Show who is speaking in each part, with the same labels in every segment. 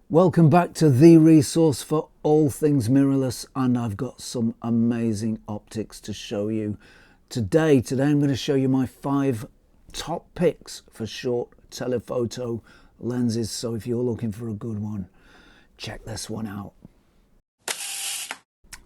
Speaker 1: Welcome back to the resource for all things mirrorless, and I've got some amazing optics to show you today. I'm going to show you my 5 top picks for short telephoto lenses. So if you're looking for a good one, check this one out.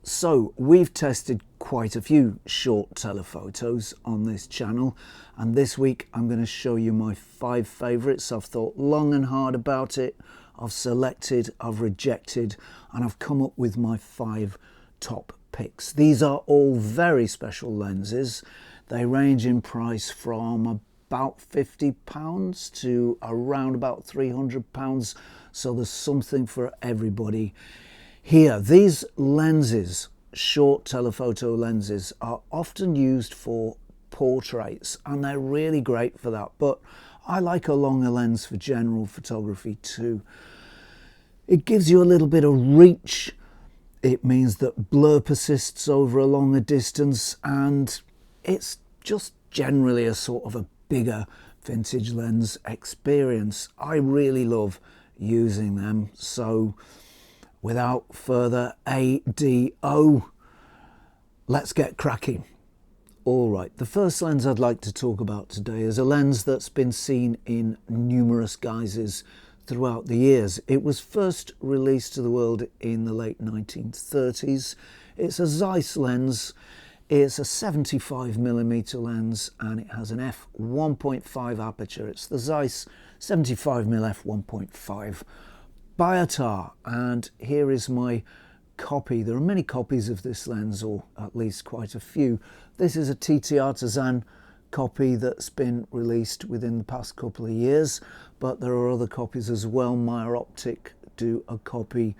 Speaker 1: So we've tested quite a few short telephotos on this channel, and this week I'm going to show you my 5 favourites. I've thought long and hard about it. I've selected, I've rejected, and I've come up with my 5 top picks. These are all very special lenses. They range in price from about £50 to around about £300, so there's something for everybody here. These lenses, short telephoto lenses, are often used for portraits, and they're really great for that, but I like a longer lens for general photography too. It gives you a little bit of reach. It means that blur persists over a longer distance, and it's just generally a sort of a bigger vintage lens experience. I really love using them. So without further ado, let's get cracking. All right, the first lens I'd like to talk about today is a lens that's been seen in numerous guises throughout the years. It was first released to the world in the late 1930s. It's a Zeiss lens. It's a 75mm lens, and it has an f1.5 aperture. It's the Zeiss 75mm f1.5 biotar, and here is my copy. There are many copies of this lens, or at least quite a few. This is a TT Artisan copy that's been released within the past couple of years, but there are other copies as well. Meyer Optic do a copy,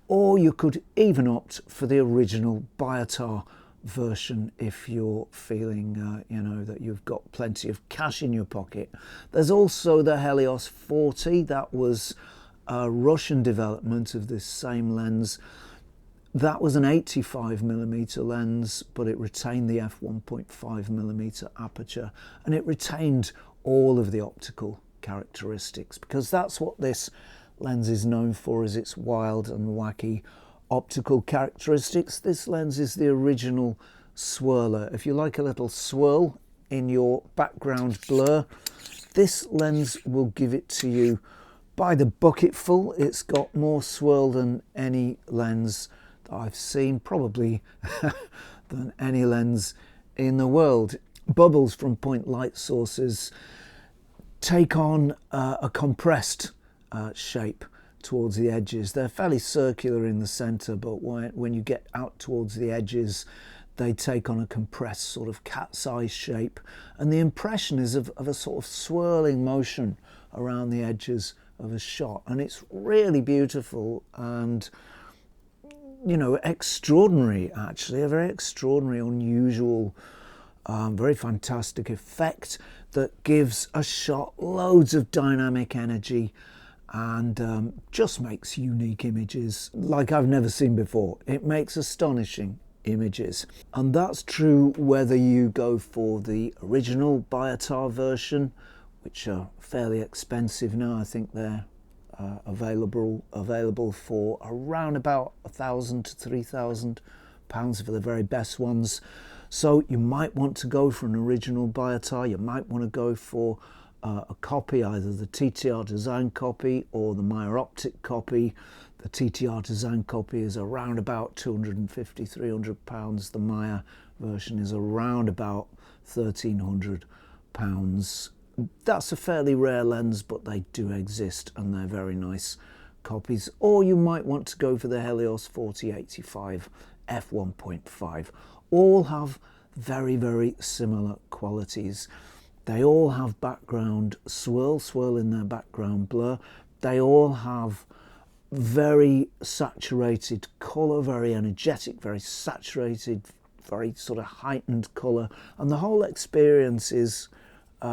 Speaker 1: or you could even opt for the original biotar version if you're feeling that you've got plenty of cash in your pocket. There's also the Helios 40. That was a Russian development of this same lens. That was an 85mm lens, but it retained the f1.5mm aperture, and it retained all of the optical characteristics, because that's what this lens is known for, is its wild and wacky optical characteristics. This lens is the original swirler. If you like a little swirl in your background blur, this lens will give it to you by the bucketful. It's got more swirl than any lens that I've seen, probably than any lens in the world. Bubbles from point light sources take on a compressed shape towards the edges. They're fairly circular in the center, but when you get out towards the edges, they take on a compressed sort of cat's eye shape, and the impression is of a sort of swirling motion around the edges of a shot, and it's really beautiful and extraordinary, actually, a very extraordinary, unusual, very fantastic effect that gives a shot loads of dynamic energy and just makes unique images like I've never seen before. It makes astonishing images, and that's true whether you go for the original biotar version, which are fairly expensive now. I think they're available for around about £1,000 to £3,000 for the very best ones. So you might want to go for an original biotar. You might want to go for a copy, either the TT Artisan copy or the Meyer Optic copy. The TT Artisan copy is around about £250, £300. The Meyer version is around about £1,300. That's a fairly rare lens, but they do exist, and they're very nice copies. Or you might want to go for the Helios 4085 f1.5. All have very, very similar qualities. They all have background swirl in their background blur. They all have very saturated colour, very energetic, very saturated, very sort of heightened colour, and the whole experience is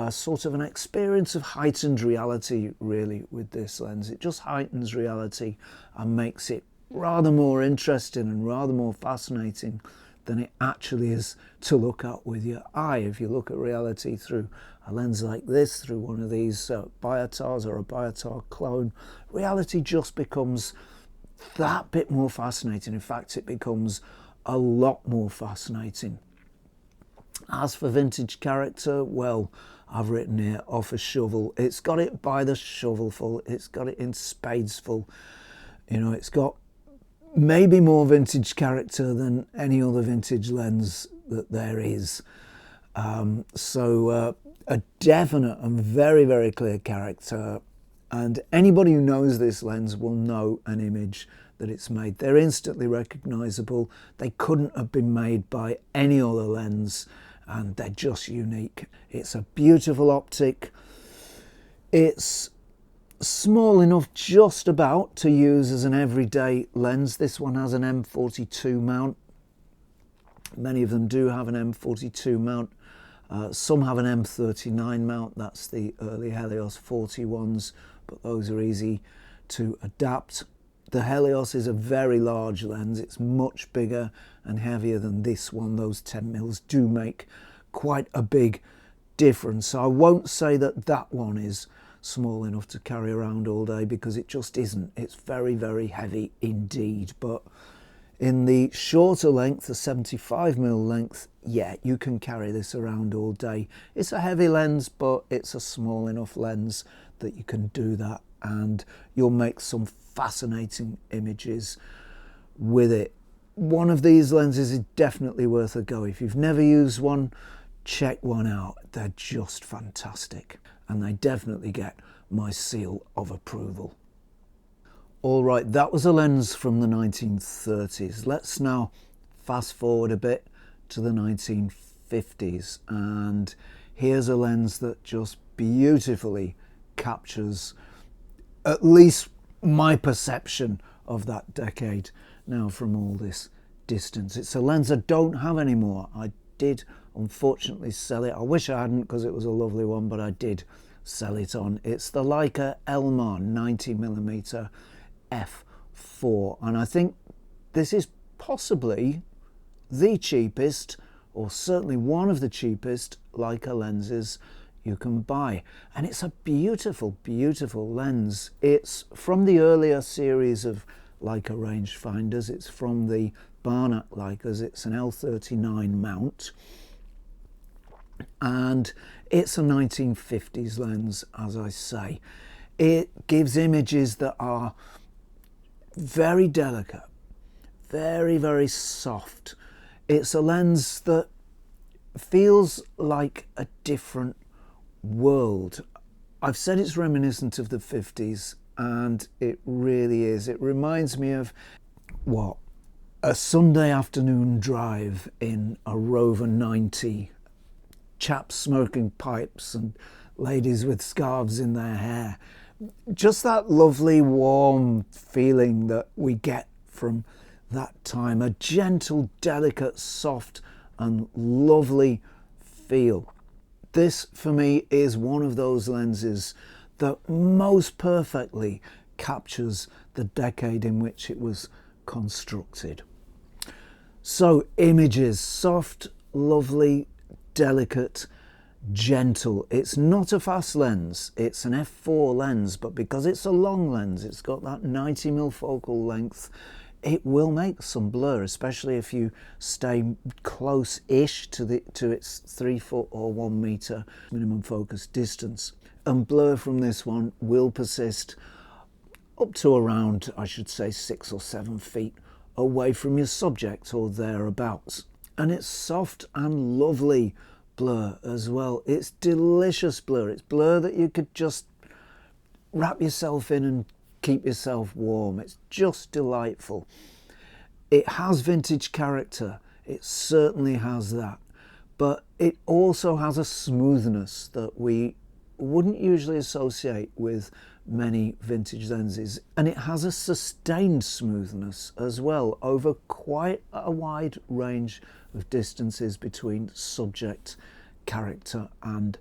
Speaker 1: sort of an experience of heightened reality, really, with this lens. It just heightens reality and makes it rather more interesting and rather more fascinating than it actually is to look at with your eye. If you look at reality through a lens like this, through one of these biotars or a biotar clone, reality just becomes that bit more fascinating. In fact, it becomes a lot more fascinating. As for vintage character, well, I've written here off a shovel. It's got it by the shovelful. It's got it in spadesful. You know, it's got maybe more vintage character than any other vintage lens that there is. So a definite and very, very clear character. And anybody who knows this lens will know an image that it's made. They're instantly recognizable. They couldn't have been made by any other lens, and they're just unique. It's a beautiful optic. It's small enough just about to use as an everyday lens. This one has an M42 mount. Many of them do have an M42 mount. Some have an M39 mount. That's the early Helios 40 ones, but those are easy to adapt. The Helios is a very large lens. It's much bigger and heavier than this one. Those 10 mils do make quite a big difference. So I won't say that that one is small enough to carry around all day, because it just isn't. It's very, very heavy indeed. But in the shorter length, the 75mm length, yeah, you can carry this around all day. It's a heavy lens, but it's a small enough lens that you can do that, and you'll make some fascinating images with it. One of these lenses is definitely worth a go. If you've never used one, check one out. They're just fantastic, and they definitely get my seal of approval. All right, that was a lens from the 1930s. Let's now fast forward a bit to the 1950s, and here's a lens that just beautifully captures at least my perception of that decade now from all this distance. It's a lens I don't have anymore. I did unfortunately sell it. I wish I hadn't, because it was a lovely one, but I did sell it on. It's the Leica Elmar 90mm f4, and I think this is possibly the cheapest, or certainly one of the cheapest Leica lenses you can buy. And it's a beautiful, beautiful lens. It's from the earlier series of Leica rangefinders. It's from the Barnett Leicas. It's an L39 mount, and it's a 1950s lens, as I say. It gives images that are very delicate, very, very soft. It's a lens that feels like a different world. I've said it's reminiscent of the 50s, and it really is. It reminds me of what? A Sunday afternoon drive in a Rover 90, chaps smoking pipes and ladies with scarves in their hair. Just that lovely warm feeling that we get from that time. A gentle, delicate, soft and lovely feel. This for me is one of those lenses that most perfectly captures the decade in which it was constructed. So images, soft, lovely, delicate, gentle. It's not a fast lens, it's an f4 lens, but because it's a long lens, it's got that 90mm focal length, it will make some blur, especially if you stay close-ish to its 3 foot or 1 meter minimum focus distance. And blur from this one will persist up to around, I should say, 6 or 7 feet away from your subject or thereabouts. And it's soft and lovely blur as well. It's delicious blur. It's blur that you could just wrap yourself in and keep yourself warm. It's just delightful. It has vintage character. It certainly has that. But it also has a smoothness that we wouldn't usually associate with many vintage lenses, and it has a sustained smoothness as well over quite a wide range of distances between subject, character and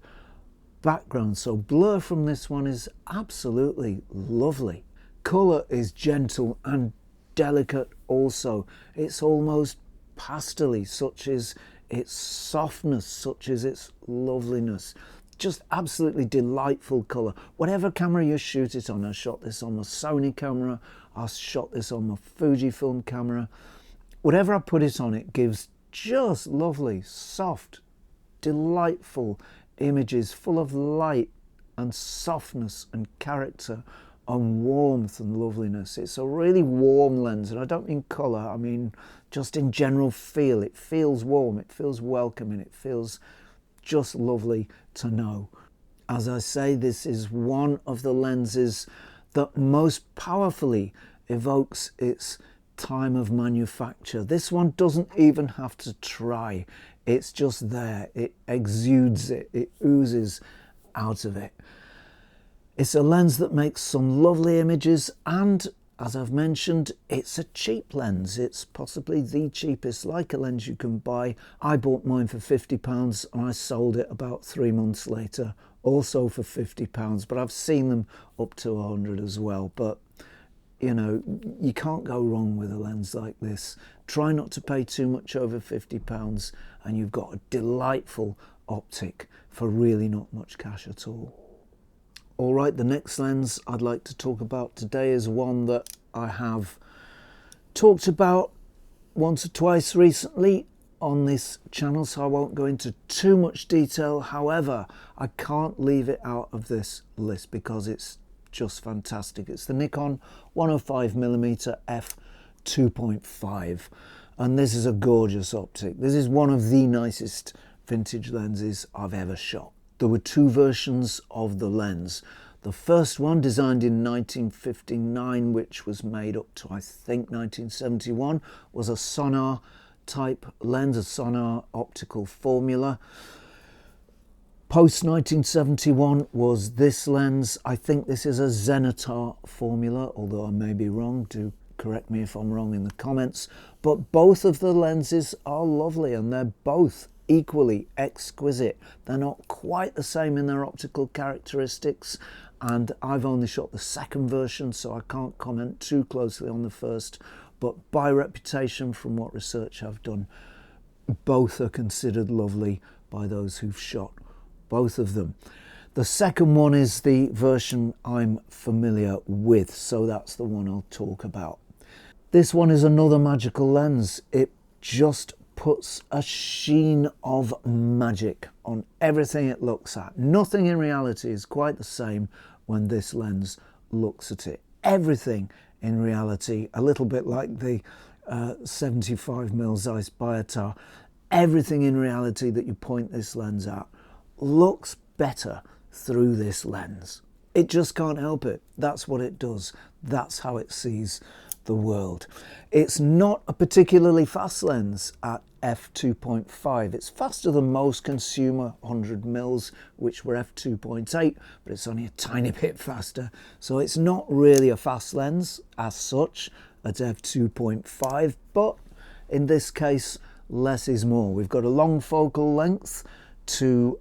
Speaker 1: background. So blur from this one is absolutely lovely. Colour is gentle and delicate also. It's almost pastel-y, such is its softness, such is its loveliness. Just absolutely delightful colour. Whatever camera you shoot it on, I shot this on my Sony camera, I shot this on my Fujifilm camera. Whatever I put it on, it gives just lovely, soft, delightful images full of light and softness and character and warmth and loveliness. It's a really warm lens, and I don't mean colour, I mean just in general feel. It feels warm, it feels welcoming, it feels just lovely to know. As I say, this is one of the lenses that most powerfully evokes its time of manufacture. This one doesn't even have to try. It's just there. It exudes it. It oozes out of it. It's a lens that makes some lovely images, and as I've mentioned, it's a cheap lens. It's possibly the cheapest Leica lens you can buy. I bought mine for £50 and I sold it about 3 months later, also for £50, but I've seen them up to 100 as well. But you know, you can't go wrong with a lens like this. Try not to pay too much over £50 and you've got a delightful optic for really not much cash at all. All right, the next lens I'd like to talk about today is one that I have talked about once or twice recently on this channel, so I won't go into too much detail. However, I can't leave it out of this list because it's just fantastic. It's the Nikon 105mm f2.5, and this is a gorgeous optic. This is one of the nicest vintage lenses I've ever shot. There were two versions of the lens. The first one, designed in 1959, which was made up to I think 1971, was a sonar type lens, a sonar optical formula. Post 1971 was this lens. I think this is a Zenitar formula, although I may be wrong. Do correct me if I'm wrong in the comments. But both of the lenses are lovely, and they're both equally exquisite. They're not quite the same in their optical characteristics, and I've only shot the second version, so I can't comment too closely on the first, but by reputation, from what research I've done, both are considered lovely by those who've shot both of them. The second one is the version I'm familiar with, so that's the one I'll talk about. This one is another magical lens. It just puts a sheen of magic on everything it looks at. Nothing in reality is quite the same when this lens looks at it. Everything in reality, a little bit like the 75mm Zeiss biotar, everything in reality that you point this lens at looks better through this lens. It just can't help it. That's what it does. That's how it sees the world. It's not a particularly fast lens at f2.5. It's faster than most consumer 100mm, which were f2.8, but it's only a tiny bit faster. So it's not really a fast lens as such at f2.5, but in this case, less is more. We've got a long focal length to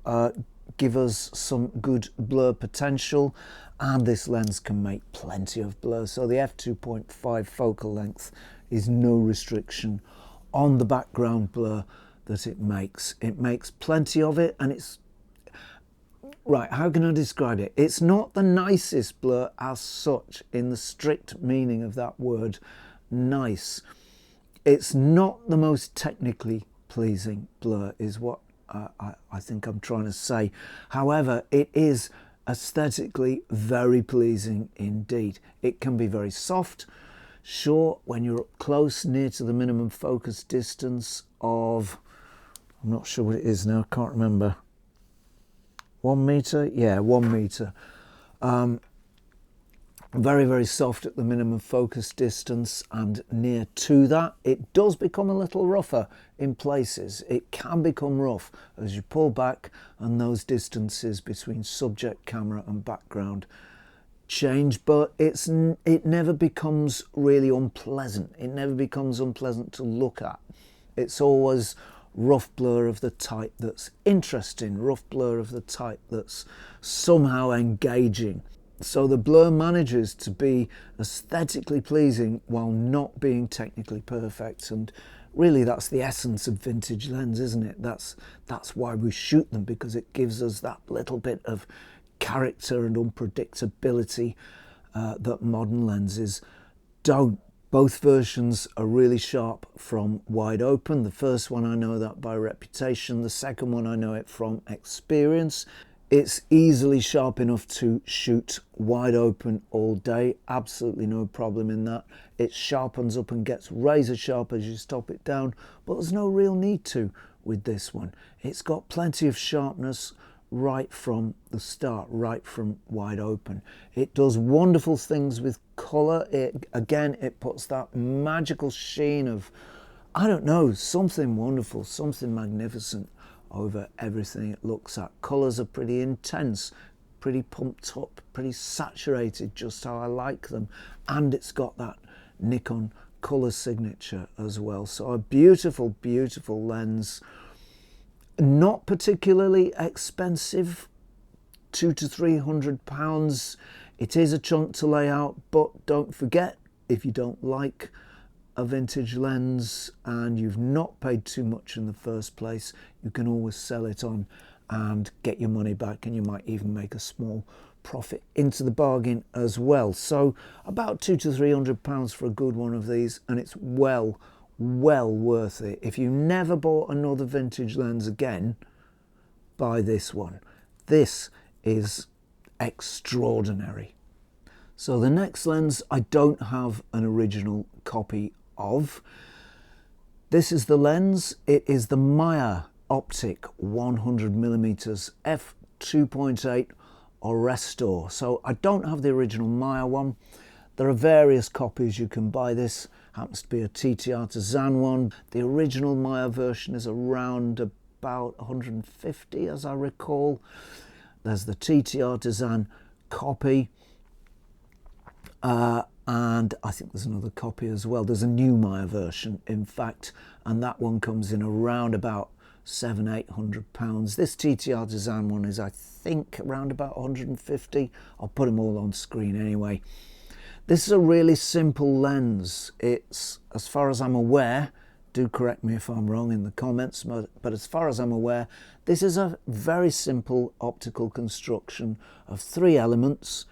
Speaker 1: give us some good blur potential, and this lens can make plenty of blur. So the f2.5 focal length is no restriction on the background blur that it makes. It makes plenty of it, and it's right, how can I describe it? It's not the nicest blur as such in the strict meaning of that word nice. It's not the most technically pleasing blur is what I think I'm trying to say. However, it is aesthetically very pleasing indeed. It can be very soft. Sure, when you're up close, near to the minimum focus distance of, I'm not sure what it is now, I can't remember. 1 meter? Yeah, 1 meter. Very, very soft at the minimum focus distance, and near to that, it does become a little rougher in places. It can become rough as you pull back and those distances between subject, camera and background change, but it never becomes really unpleasant. It never becomes unpleasant to look at. It's always rough blur of the type that's interesting, rough blur of the type that's somehow engaging. So the blur manages to be aesthetically pleasing while not being technically perfect, and really that's the essence of vintage lens, isn't it? That's why we shoot them, because it gives us that little bit of character and unpredictability that modern lenses don't. Both versions are really sharp from wide open. The first one, I know that by reputation. The second one, I know it from experience. It's easily sharp enough to shoot wide open all day. Absolutely no problem in that. It sharpens up and gets razor sharp as you stop it down, but there's no real need to with this one. It's got plenty of sharpness right from the start, right from wide open. It does wonderful things with colour. It puts that magical sheen of, I don't know, something wonderful, something magnificent over everything it looks at. Colours are pretty intense, pretty pumped up, pretty saturated, just how I like them. And it's got that Nikon colour signature as well. So a beautiful, beautiful lens. Not particularly expensive, £200 to £300. It is a chunk to lay out, but don't forget, if you don't like a vintage lens and you've not paid too much in the first place, you can always sell it on and get your money back, and you might even make a small profit into the bargain as well. So about £200 to £300 for a good one of these, and it's well worth it. If you never bought another vintage lens again, buy this one. This is extraordinary. So the next lens I don't have an original copy of. This is the lens. It is the Meyer optik 100mm f2.8 or Restore. So I don't have the original Meyer one. There are various copies you can buy. This happens to be a TT Artisan one. The original Meyer version is around about 150, as I recall. There's the TT Artisan copy, and I think there's another copy as well. There's a new Meyer version, in fact, and that one comes in around about £700–800. This TT Artisan one is, I think, around about 150. I'll put them all on screen anyway. This is a really simple lens. It's, as far as I'm aware, do correct me if I'm wrong in the comments, but as far as I'm aware, this is a very simple optical construction of 3 elements.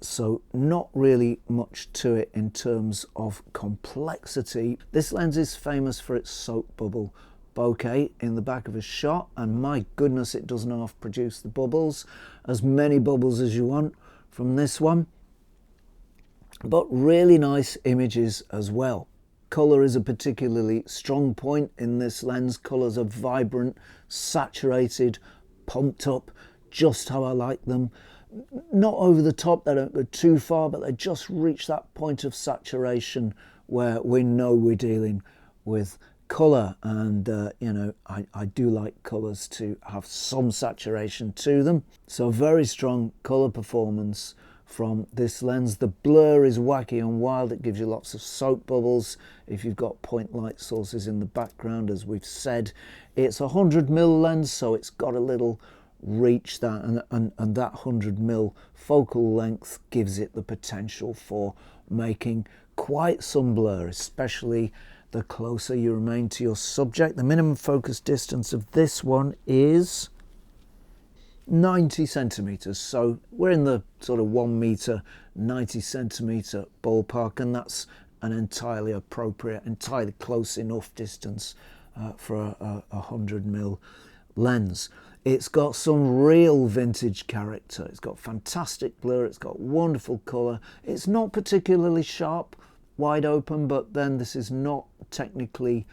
Speaker 1: So not really much to it in terms of complexity. This lens is famous for its soap bubble bokeh in the back of a shot, and my goodness, it does half produce the bubbles. As many bubbles as you want from this one. But really nice images as well. Colour is a particularly strong point in this lens. Colours are vibrant, saturated, pumped up, just how I like them. Not over the top, they don't go too far, but they just reach that point of saturation where we know we're dealing with colour. And you know, I do like colours to have some saturation to them. So very strong colour performance from this lens. The blur is wacky and wild. It gives you lots of soap bubbles if you've got point light sources in the background, as we've said. It's a 100mm lens, so it's got a little reach, that and that 100mm focal length gives it the potential for making quite some blur, especially the closer you remain to your subject. The minimum focus distance of this one is 90 centimeters, so we're in the sort of 1 meter 90 centimeter ballpark, and that's an entirely appropriate, entirely close enough distance for a 100mm lens. It's got some real vintage character. It's got fantastic blur, it's got wonderful colour. It's not particularly sharp wide open, but then this is not technically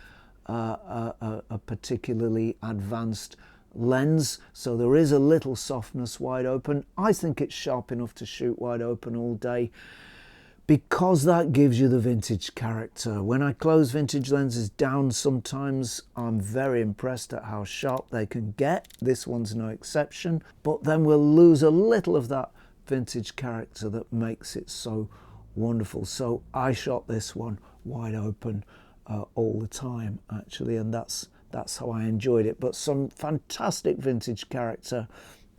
Speaker 1: a particularly advanced lens, so there is a little softness wide open. I think it's sharp enough to shoot wide open all day, because that gives you the vintage character. When I close vintage lenses down, sometimes I'm very impressed at how sharp they can get. This one's no exception, but then we'll lose a little of that vintage character that makes it so wonderful. So I shot this one wide open all the time, actually, and that's how I enjoyed it. But some fantastic vintage character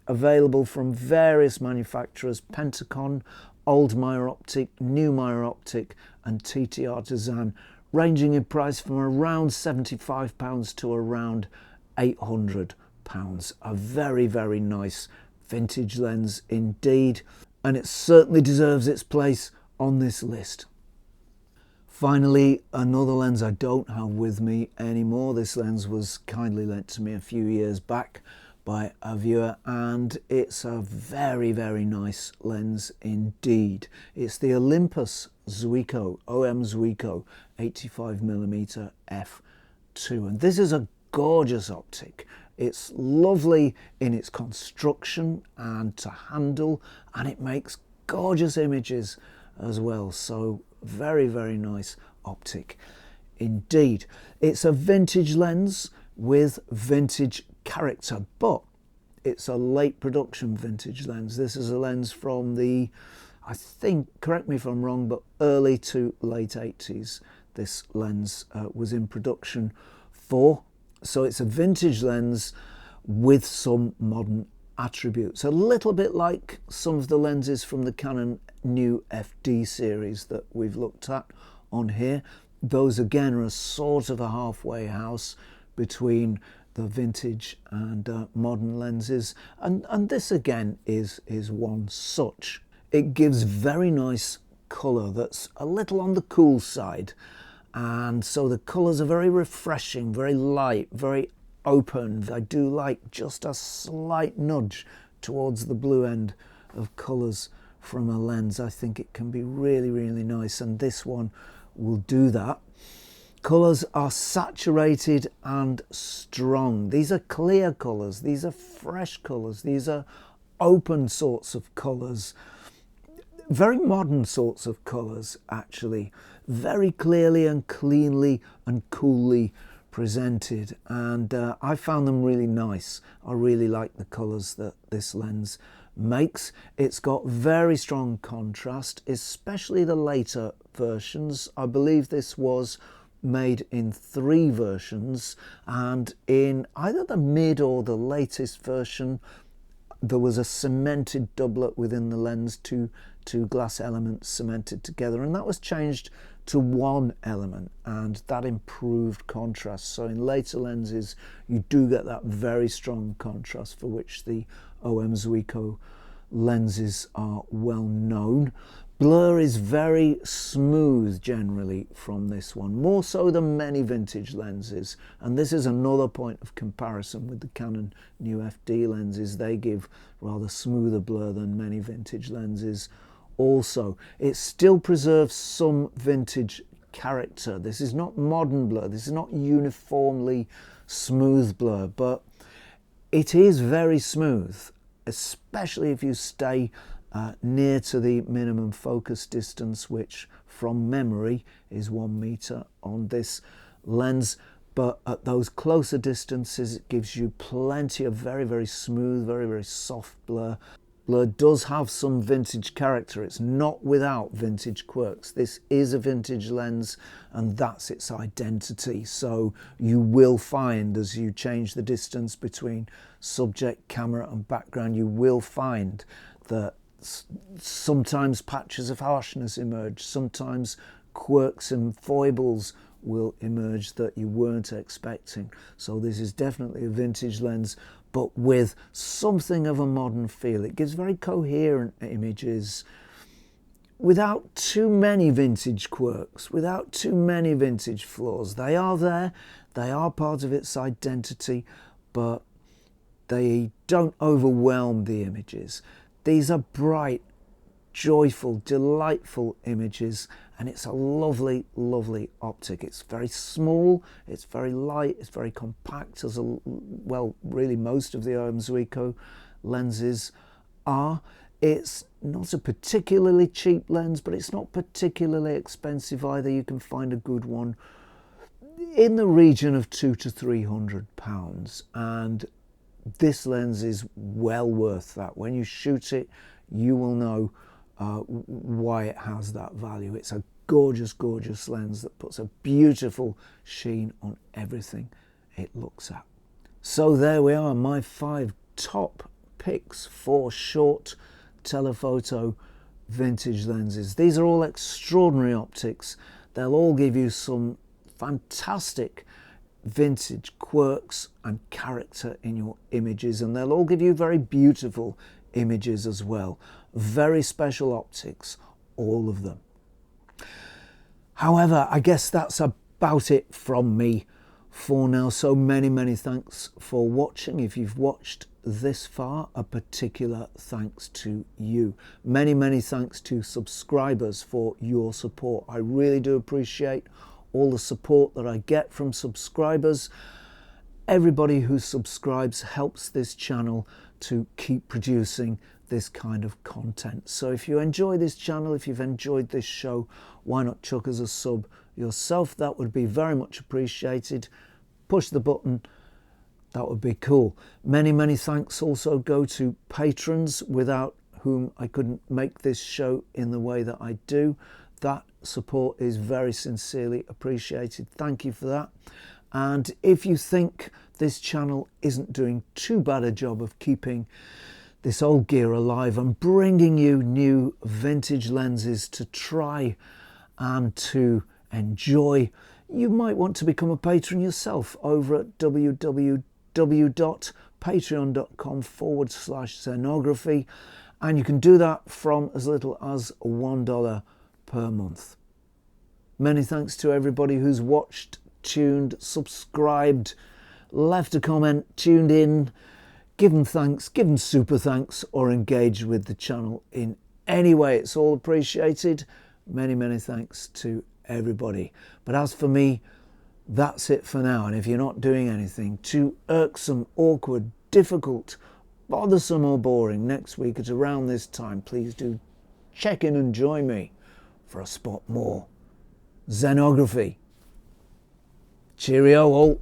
Speaker 1: available from various manufacturers: Pentacon, old Meyer optik, new Meyer optik, and TT Artisan. ranging in price from around £75 to around £800. A very, very nice vintage lens indeed, and it certainly deserves its place on this list. Finally, another lens I don't have with me anymore. This lens was kindly lent to me a few years back by a viewer, and it's a very, very nice lens indeed. It's the Olympus Zuiko, OM Zuiko 85mm f2, and this is a gorgeous optic. It's lovely in its construction and to handle, and it makes gorgeous images as well. So very, very nice optic indeed. It's a vintage lens with vintage character, but it's a late production vintage lens. This is a lens from the, I think, correct me if I'm wrong, but early to late 80s this lens was in production for. So it's a vintage lens with some modern attributes, a little bit like some of the lenses from the Canon new FD series that we've looked at on here. Those again are a sort of a halfway house between the vintage and modern lenses, and this again is one such. It gives very nice colour that's a little on the cool side, and so the colours are very refreshing, very light, very open. I do like just a slight nudge towards the blue end of colours from a lens. I think it can be really, really nice, and this one will do that. Colours are saturated and strong. These are clear colours, these are fresh colours, these are open sorts of colours, very modern sorts of colours actually, very clearly and cleanly and coolly presented, and I found them really nice. I really like the colours that this lens makes. It's got very strong contrast, especially the later versions. I believe this was made in 3 versions, and in either the mid or the latest version there was a cemented doublet within the lens, two glass elements cemented together, and that was changed to one element, and that improved contrast. So in later lenses you do get that very strong contrast for which the OM Zuiko lenses are well known. Blur is very smooth generally from this one, more so than many vintage lenses, and this is another point of comparison with the Canon new FD lenses. They give rather smoother blur than many vintage lenses. Also, it still preserves some vintage character. This is not modern blur, this is not uniformly smooth blur, but it is very smooth, especially if you stay near to the minimum focus distance, which from memory is 1 meter on this lens. But at those closer distances it gives you plenty of very, very smooth, very, very soft blur. Blur does have some vintage character. It's not without vintage quirks. This is a vintage lens and that's its identity. So you will find, as you change the distance between subject, camera and background, you will find that sometimes patches of harshness emerge, sometimes quirks and foibles will emerge that you weren't expecting. So this is definitely a vintage lens, but with something of a modern feel. It gives very coherent images without too many vintage quirks, without too many vintage flaws. They are there, they are part of its identity, but they don't overwhelm the images. These are bright, joyful, delightful images, and it's a lovely, lovely optic. It's very small, it's very light, it's very compact, as well, really most of the OM Zuiko lenses are. It's not a particularly cheap lens, but it's not particularly expensive either. You can find a good one in the region of £200 to £300, and this lens is well worth that. When you shoot it, you will know why it has that value. It's a gorgeous, gorgeous lens that puts a beautiful sheen on everything it looks at. So there we are, my 5 top picks for short telephoto vintage lenses. These are all extraordinary optics They'll all give you some fantastic vintage quirks and character in your images, and they'll all give you very beautiful images as well. Very special optics, all of them. However, I guess that's about it from me for now. So many thanks for watching. If you've watched this far, a particular thanks to you. Many thanks to subscribers for your support. I really do appreciate all the support that I get from subscribers. Everybody who subscribes helps this channel to keep producing this kind of content. So if you enjoy this channel, if you've enjoyed this show, why not chuck us a sub yourself? That would be very much appreciated. Push the button, that would be cool. Many thanks also go to patrons without whom I couldn't make this show in the way that I do. That support is very sincerely appreciated. Thank you for that. And if you think this channel isn't doing too bad a job of keeping this old gear alive and bringing you new vintage lenses to try and to enjoy, you might want to become a patron yourself over at www.patreon.com/Zenography, and you can do that from as little as $1 per month. Many thanks to everybody who's watched, tuned, subscribed, left a comment, tuned in, given thanks, given super thanks, or engaged with the channel in any way. It's all appreciated. Many thanks to everybody. But as for me, that's it for now. And if you're not doing anything too irksome, awkward, difficult, bothersome or boring next week at around this time, please do check in and join me for a spot more Zenography. Cheerio all.